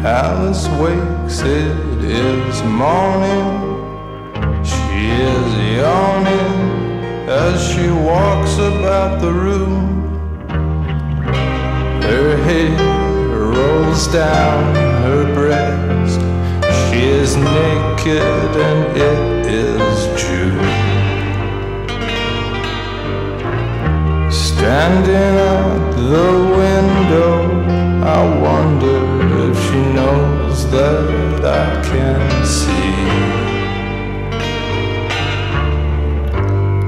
Alice wakes, it is morning. She is yawning as she walks about the room. Her hair rolls down her breast. She is naked and it is June. Standing at the window, I wonder if she knows that I can see.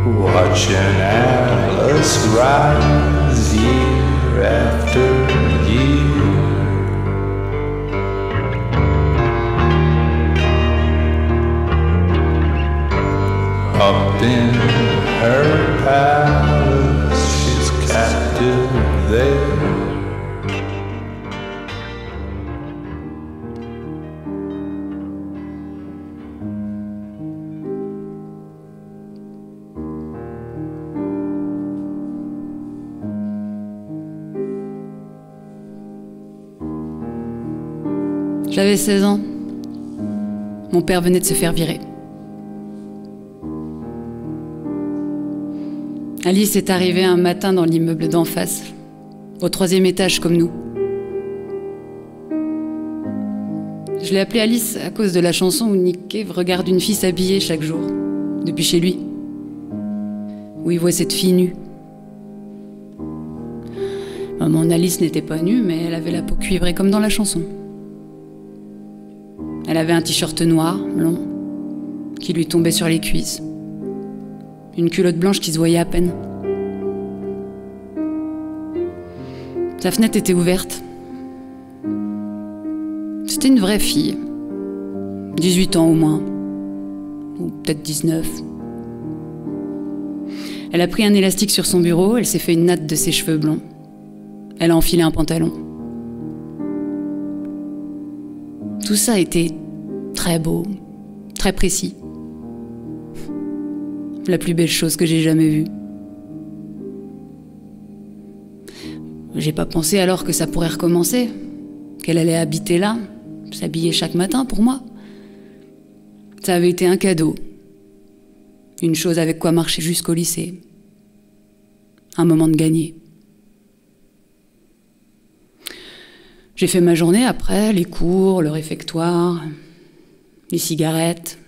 Watching Alice rise year after year. Up in her palace, she's captive there. J'avais 16 ans. Mon père venait de se faire virer. Alice est arrivée un matin dans l'immeuble d'en face, au 3e étage comme nous. Je l'ai appelée Alice à cause de la chanson où Nick Cave regarde une fille s'habiller chaque jour, depuis chez lui, où il voit cette fille nue. Mon Alice n'était pas nue, mais elle avait la peau cuivrée comme dans la chanson. Elle avait un t-shirt noir, long, qui lui tombait sur les cuisses. Une culotte blanche qui se voyait à peine. Sa fenêtre était ouverte. C'était une vraie fille. 18 ans au moins. Ou peut-être 19. Elle a pris un élastique sur son bureau, elle s'est fait une natte de ses cheveux blonds. Elle a enfilé un pantalon. Tout ça était très beau, très précis. La plus belle chose que j'ai jamais vue. J'ai pas pensé alors que ça pourrait recommencer, qu'elle allait habiter là, s'habiller chaque matin pour moi. Ça avait été un cadeau. Une chose avec quoi marcher jusqu'au lycée. Un moment de gagner. J'ai fait ma journée après, les cours, le réfectoire, les cigarettes,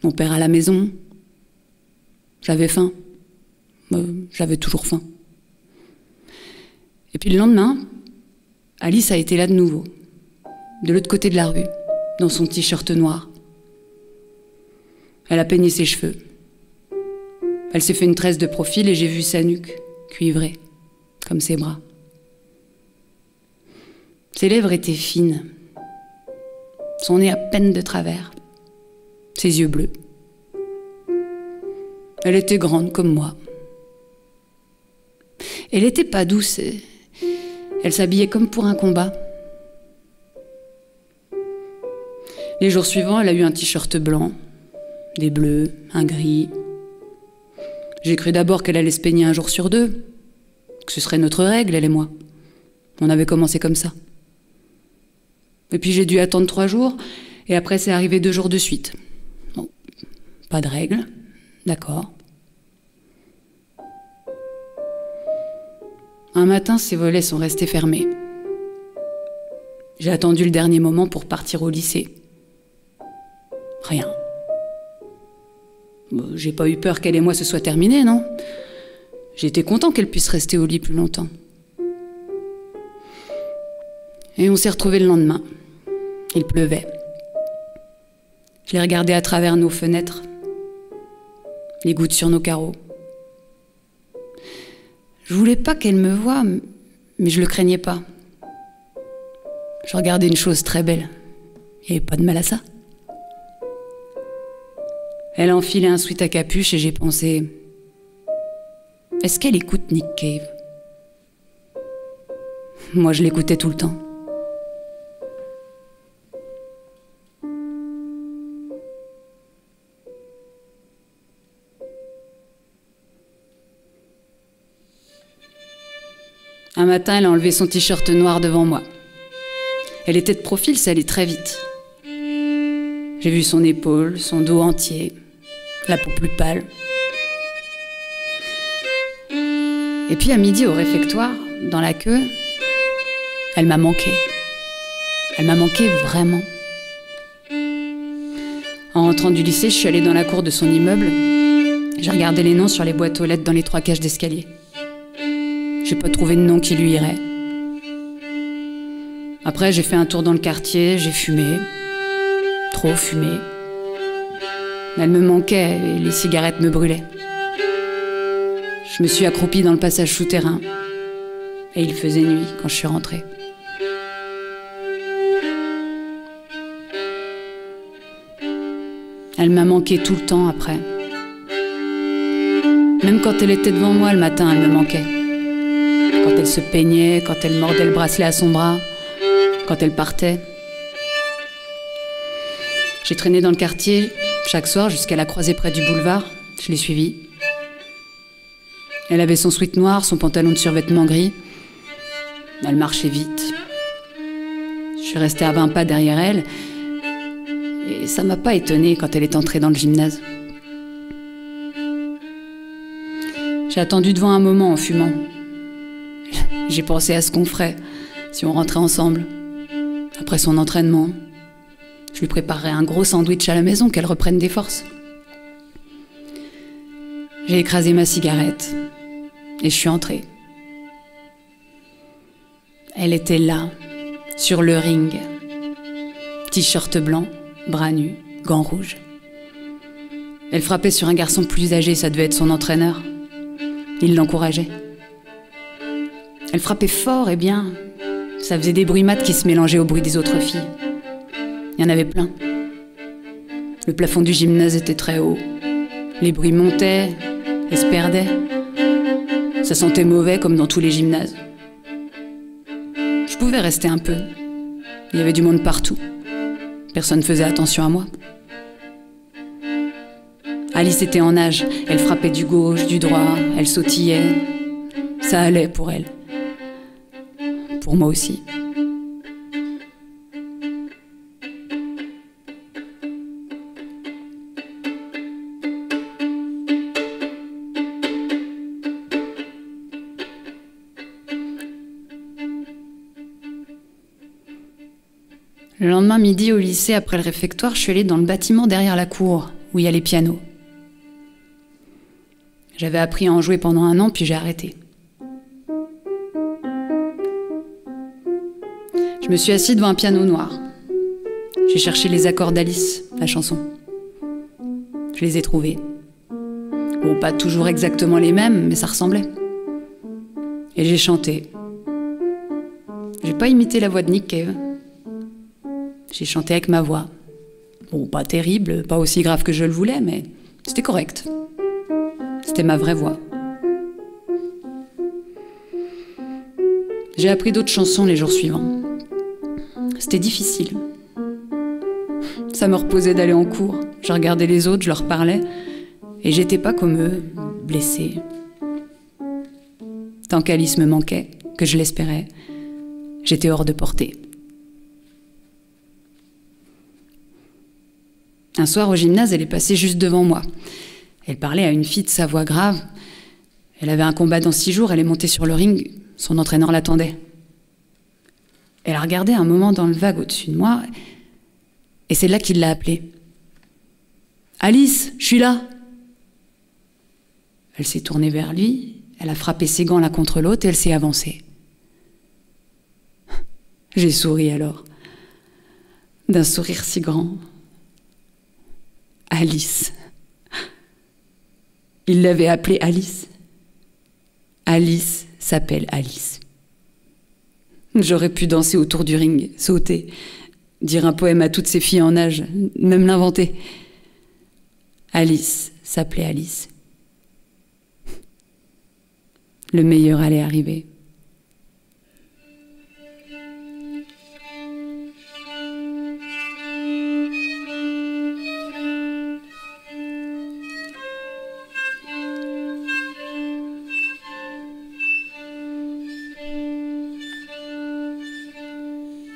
mon père à la maison. J'avais faim. J'avais toujours faim. Et puis le lendemain, Alice a été là de nouveau, de l'autre côté de la rue, dans son t-shirt noir. Elle a peigné ses cheveux. Elle s'est fait une tresse de profil et j'ai vu sa nuque, cuivrée, comme ses bras. Ses lèvres étaient fines, son nez à peine de travers, ses yeux bleus. Elle était grande comme moi. Elle n'était pas douce, elle s'habillait comme pour un combat. Les jours suivants, elle a eu un t-shirt blanc, des bleus, un gris. J'ai cru d'abord qu'elle allait se peigner un jour sur deux, que ce serait notre règle, elle et moi. On avait commencé comme ça. Et puis j'ai dû attendre 3 jours, et après c'est arrivé 2 jours de suite. Bon, pas de règle, d'accord. Un matin, ses volets sont restés fermés. J'ai attendu le dernier moment pour partir au lycée. Rien. Bon, j'ai pas eu peur qu'elle et moi se soit terminé, non? J'étais content qu'elle puisse rester au lit plus longtemps. Et on s'est retrouvés le lendemain. Il pleuvait. Je l'ai regardée à travers nos fenêtres, les gouttes sur nos carreaux. Je voulais pas qu'elle me voie, mais je le craignais pas. Je regardais une chose très belle. Il n'y avait pas de mal à ça. Elle a enfilé un sweat à capuche et j'ai pensé... Est-ce qu'elle écoute Nick Cave? Moi, je l'écoutais tout le temps. Un matin, elle a enlevé son t-shirt noir devant moi. Elle était de profil, ça allait très vite. J'ai vu son épaule, son dos entier, la peau plus pâle. Et puis à midi au réfectoire, dans la queue, elle m'a manqué. Elle m'a manqué vraiment. En rentrant du lycée, je suis allée dans la cour de son immeuble. J'ai regardé les noms sur les boîtes aux lettres dans les 3 cages d'escalier. J'ai pas trouvé de nom qui lui irait. Après, j'ai fait un tour dans le quartier, j'ai fumé. Trop fumé. Elle me manquait et les cigarettes me brûlaient. Je me suis accroupie dans le passage souterrain. Et il faisait nuit quand je suis rentrée. Elle m'a manqué tout le temps après. Même quand elle était devant moi le matin, elle me manquait. Quand elle se peignait, quand elle mordait le bracelet à son bras, quand elle partait. J'ai traîné dans le quartier chaque soir jusqu'à la croisée près du boulevard. Je l'ai suivie. Elle avait son sweat noir, son pantalon de survêtement gris. Elle marchait vite. Je suis restée à 20 pas derrière elle. Et ça m'a pas étonnée quand elle est entrée dans le gymnase. J'ai attendu devant un moment en fumant. J'ai pensé à ce qu'on ferait si on rentrait ensemble. Après son entraînement, je lui préparerais un gros sandwich à la maison, qu'elle reprenne des forces. J'ai écrasé ma cigarette et je suis entrée. Elle était là, sur le ring. T-shirt blanc, bras nus, gants rouges. Elle frappait sur un garçon plus âgé, ça devait être son entraîneur. Il l'encourageait. Elle frappait fort et bien. Ça faisait des bruits mat qui se mélangeaient au bruit des autres filles. Il y en avait plein. Le plafond du gymnase était très haut. Les bruits montaient et se perdaient. Ça sentait mauvais comme dans tous les gymnases. Je pouvais rester un peu. Il y avait du monde partout. Personne ne faisait attention à moi. Alice était en nage. Elle frappait du gauche, du droit. Elle sautillait. Ça allait pour elle. Pour moi aussi. Le lendemain midi au lycée, après le réfectoire, je suis allée dans le bâtiment derrière la cour, où il y a les pianos. J'avais appris à en jouer pendant 1 an, puis j'ai arrêté. Je me suis assise devant un piano noir. J'ai cherché les accords d'Alice, la chanson. Je les ai trouvés. Bon, pas toujours exactement les mêmes, mais ça ressemblait. Et j'ai chanté. J'ai pas imité la voix de Nick Cave. J'ai chanté avec ma voix. Bon, pas terrible, pas aussi grave que je le voulais, mais c'était correct. C'était ma vraie voix. J'ai appris d'autres chansons les jours suivants. C'était difficile. Ça me reposait d'aller en cours. Je regardais les autres, je leur parlais, et j'étais pas comme eux, blessée. Tant qu'Alice me manquait, que je l'espérais, j'étais hors de portée. Un soir au gymnase, elle est passée juste devant moi. Elle parlait à une fille de sa voix grave. Elle avait un combat dans 6 jours, elle est montée sur le ring, son entraîneur l'attendait. Elle a regardé un moment dans le vague au-dessus de moi, et c'est là qu'il l'a appelée. « Alice, je suis là !» Elle s'est tournée vers lui, elle a frappé ses gants l'un contre l'autre et elle s'est avancée. J'ai souri alors, d'un sourire si grand. Alice. Il l'avait appelée Alice. Alice s'appelle Alice. J'aurais pu danser autour du ring, sauter, dire un poème à toutes ces filles en nage, même l'inventer. Alice s'appelait Alice. Le meilleur allait arriver.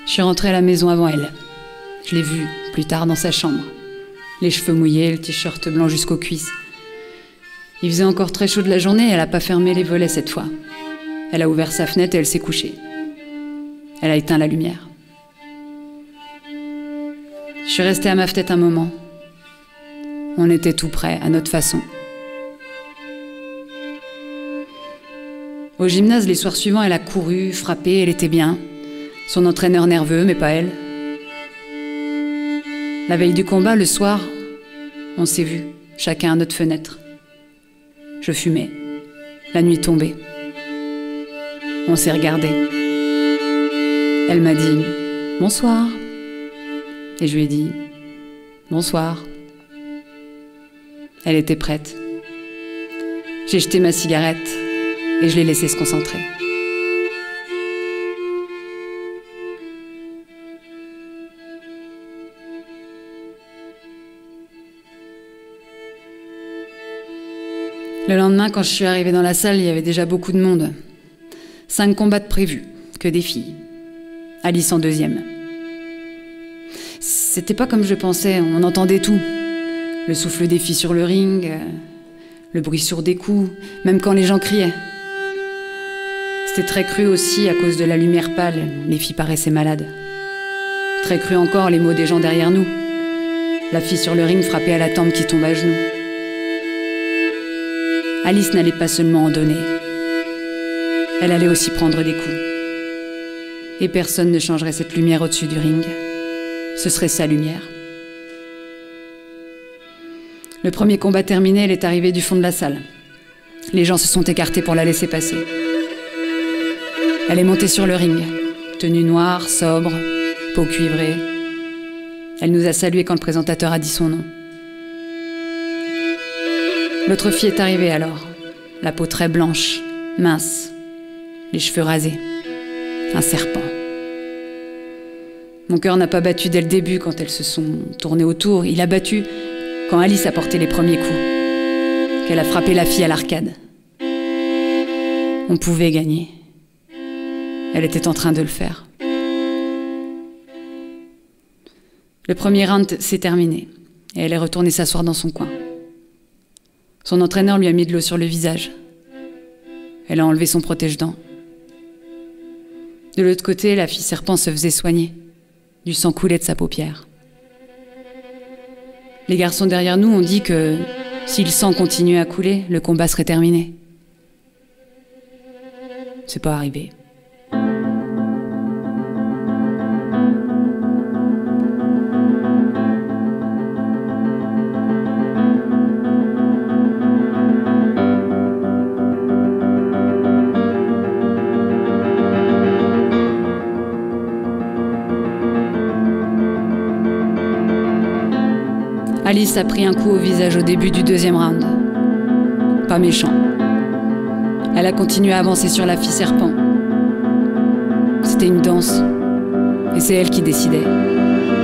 Je suis rentrée à la maison avant elle. Je l'ai vue plus tard dans sa chambre. Les cheveux mouillés, le t-shirt blanc jusqu'aux cuisses. Il faisait encore très chaud de la journée et elle n'a pas fermé les volets cette fois. Elle a ouvert sa fenêtre et elle s'est couchée. Elle a éteint la lumière. Je suis restée à ma fenêtre un moment. On était tout près, à notre façon. Au gymnase, les soirs suivants, elle a couru, frappé, elle était bien. Son entraîneur nerveux, mais pas elle. La veille du combat, le soir, on s'est vus, chacun à notre fenêtre. Je fumais. La nuit tombait. On s'est regardés. Elle m'a dit « Bonsoir ». Et je lui ai dit « Bonsoir ». Elle était prête. J'ai jeté ma cigarette et je l'ai laissée se concentrer. Le lendemain, quand je suis arrivée dans la salle, il y avait déjà beaucoup de monde. 5 combats de prévus, que des filles. Alice en 2e. C'était pas comme je pensais, on entendait tout. Le souffle des filles sur le ring, le bruit sourd des coups, même quand les gens criaient. C'était très cru aussi à cause de la lumière pâle, les filles paraissaient malades. Très cru encore les mots des gens derrière nous. La fille sur le ring frappée à la tempe qui tombe à genoux. Alice n'allait pas seulement en donner. Elle allait aussi prendre des coups. Et personne ne changerait cette lumière au-dessus du ring. Ce serait sa lumière. Le premier combat terminé, elle est arrivée du fond de la salle. Les gens se sont écartés pour la laisser passer. Elle est montée sur le ring, tenue noire, sobre, peau cuivrée. Elle nous a salués quand le présentateur a dit son nom. L'autre fille est arrivée alors, la peau très blanche, mince, les cheveux rasés, un serpent. Mon cœur n'a pas battu dès le début quand elles se sont tournées autour, il a battu quand Alice a porté les premiers coups, qu'elle a frappé la fille à l'arcade. On pouvait gagner. Elle était en train de le faire. Le premier round s'est terminé et elle est retournée s'asseoir dans son coin. Son entraîneur lui a mis de l'eau sur le visage. Elle a enlevé son protège-dents. De l'autre côté, la fille serpent se faisait soigner. Du sang coulait de sa paupière. Les garçons derrière nous ont dit que si le sang continuait à couler, le combat serait terminé. C'est pas arrivé. Alice a pris un coup au visage au début du 2e round. Pas méchant. Elle a continué à avancer sur la fille serpent. C'était une danse. Et c'est elle qui décidait,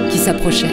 qui s'approchait.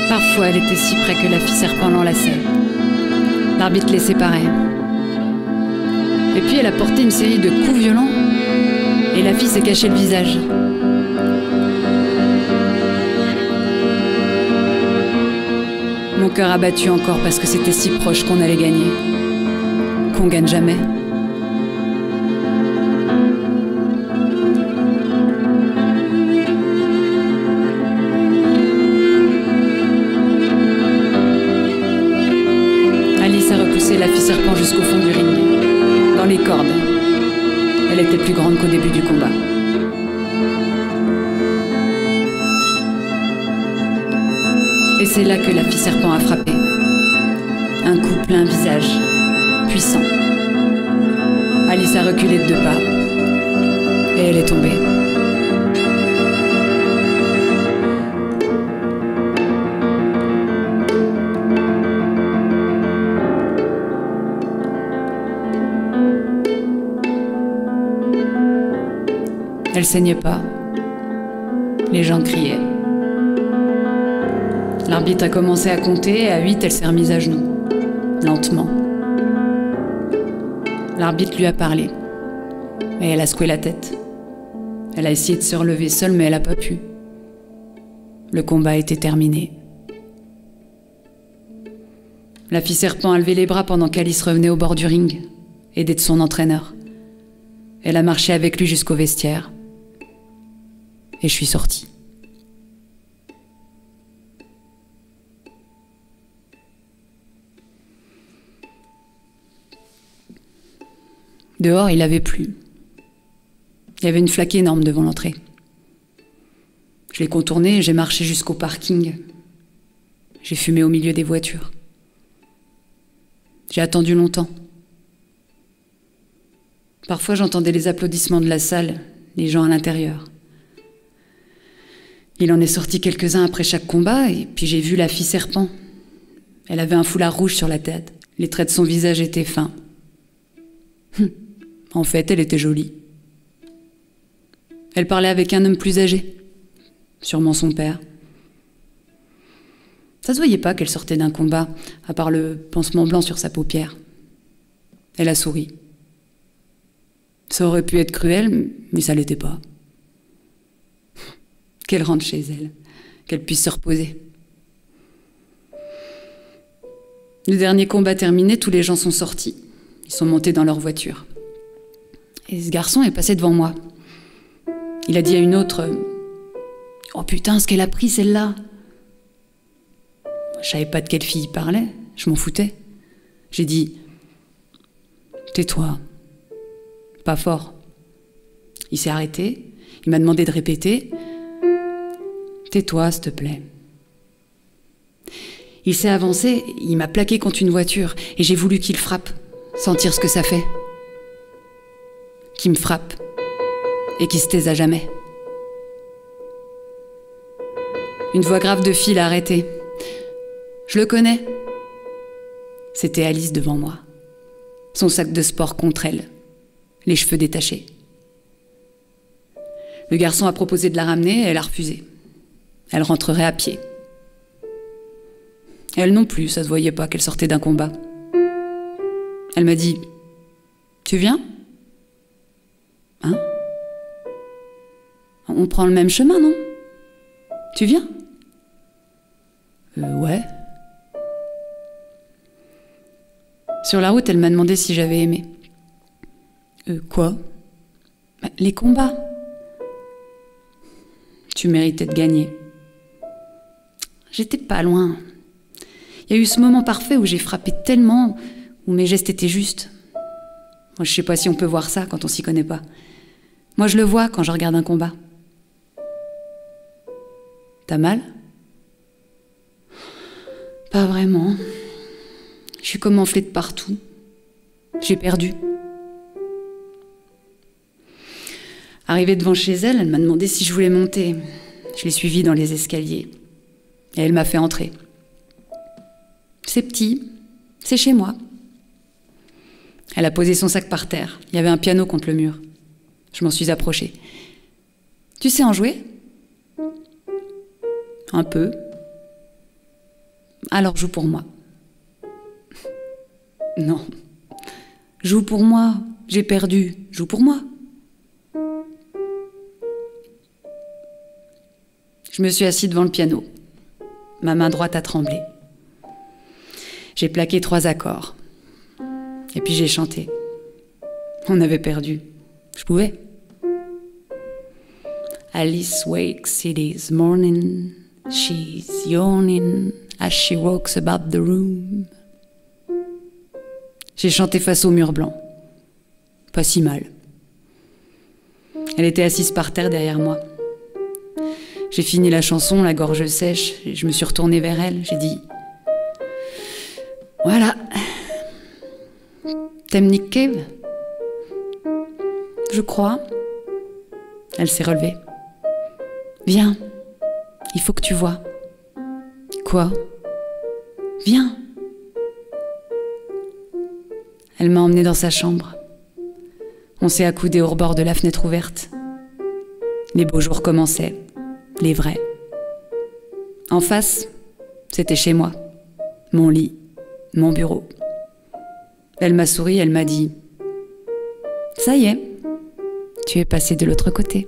Parfois, elle était si près que la fille serpent l'enlaçait. L'arbitre les séparait. Et puis, elle a porté une série de coups violents et la fille s'est cachée le visage. Mon cœur a battu encore parce que c'était si proche qu'on allait gagner. Qu'on gagne jamais. La fille serpent jusqu'au fond du ring, dans les cordes. Elle était plus grande qu'au début du combat. Et c'est là que la fille serpent a frappé. Un coup plein visage, puissant. Alice a reculé de 2 pas. Et elle est tombée. Elle saignait pas. Les gens criaient. L'arbitre a commencé à compter et à 8, elle s'est remise à genoux. Lentement. L'arbitre lui a parlé. Et elle a secoué la tête. Elle a essayé de se relever seule, mais elle n'a pas pu. Le combat était terminé. La fille serpent a levé les bras pendant qu'Alice revenait au bord du ring, aidée de son entraîneur. Elle a marché avec lui jusqu'au vestiaire. Et je suis sortie. Dehors, il avait plu. Il y avait une flaque énorme devant l'entrée. Je l'ai contournée et j'ai marché jusqu'au parking. J'ai fumé au milieu des voitures. J'ai attendu longtemps. Parfois, j'entendais les applaudissements de la salle, les gens à l'intérieur. Il en est sorti quelques-uns après chaque combat, et puis j'ai vu la fille serpent. Elle avait un foulard rouge sur la tête. Les traits de son visage étaient fins. En fait, elle était jolie. Elle parlait avec un homme plus âgé, sûrement son père. Ça se voyait pas qu'elle sortait d'un combat, à part le pansement blanc sur sa paupière. Elle a souri. Ça aurait pu être cruel, mais ça l'était pas. Qu'elle rentre chez elle, qu'elle puisse se reposer. Le dernier combat terminé, tous les gens sont sortis. Ils sont montés dans leur voiture. Et ce garçon est passé devant moi. Il a dit à une autre « Oh putain, ce qu'elle a pris celle-là !» Je savais pas de quelle fille il parlait, je m'en foutais. J'ai dit « Tais-toi !» Pas fort. Il s'est arrêté, il m'a demandé de répéter « Tais-toi, s'il te plaît !» Il s'est avancé, il m'a plaqué contre une voiture et j'ai voulu qu'il frappe, sentir ce que ça fait. Qu'il me frappe et qu'il se taise à jamais. Une voix grave de fille l'a arrêté. Je le connais. C'était Alice devant moi. Son sac de sport contre elle, les cheveux détachés. Le garçon a proposé de la ramener et elle a refusé. Elle rentrerait à pied. Elle non plus, ça se voyait pas qu'elle sortait d'un combat. Elle m'a dit « Tu viens ? Hein ? On prend le même chemin, non ? Tu viens ? Ouais. » Sur la route, elle m'a demandé si j'avais aimé. Quoi ? Les combats. Tu méritais de gagner. J'étais pas loin. Il y a eu ce moment parfait où j'ai frappé tellement, où mes gestes étaient justes. Moi, je sais pas si on peut voir ça quand on s'y connaît pas. Moi, je le vois quand je regarde un combat. T'as mal ? Pas vraiment. Je suis comme enflée de partout. J'ai perdu. Arrivée devant chez elle, elle m'a demandé si je voulais monter. Je l'ai suivie dans les escaliers. Et elle m'a fait entrer. C'est petit, c'est chez moi. Elle a posé son sac par terre. Il y avait un piano contre le mur. Je m'en suis approchée. Tu sais en jouer ? Un peu. Alors joue pour moi. Non. Joue pour moi. J'ai perdu. Joue pour moi. Je me suis assise devant le piano. Ma main droite a tremblé. J'ai plaqué 3 accords. Et puis j'ai chanté. On avait perdu. Je pouvais. Alice wakes, it is morning. She's yawning as she walks about the room. J'ai chanté face au mur blanc. Pas si mal. Elle était assise par terre derrière moi. J'ai fini la chanson, la gorge sèche, et je me suis retournée vers elle. J'ai dit « Voilà. T'aimes Nick Cave ?»« Je crois. » Elle s'est relevée. « Viens, il faut que tu vois. »« Quoi ? » ?»« Viens. » Elle m'a emmenée dans sa chambre. On s'est accoudés au rebord de la fenêtre ouverte. Les beaux jours commençaient, les vrais. En face, c'était chez moi, mon lit, mon bureau. Elle m'a souri, elle m'a dit « Ça y est, tu es passé de l'autre côté. »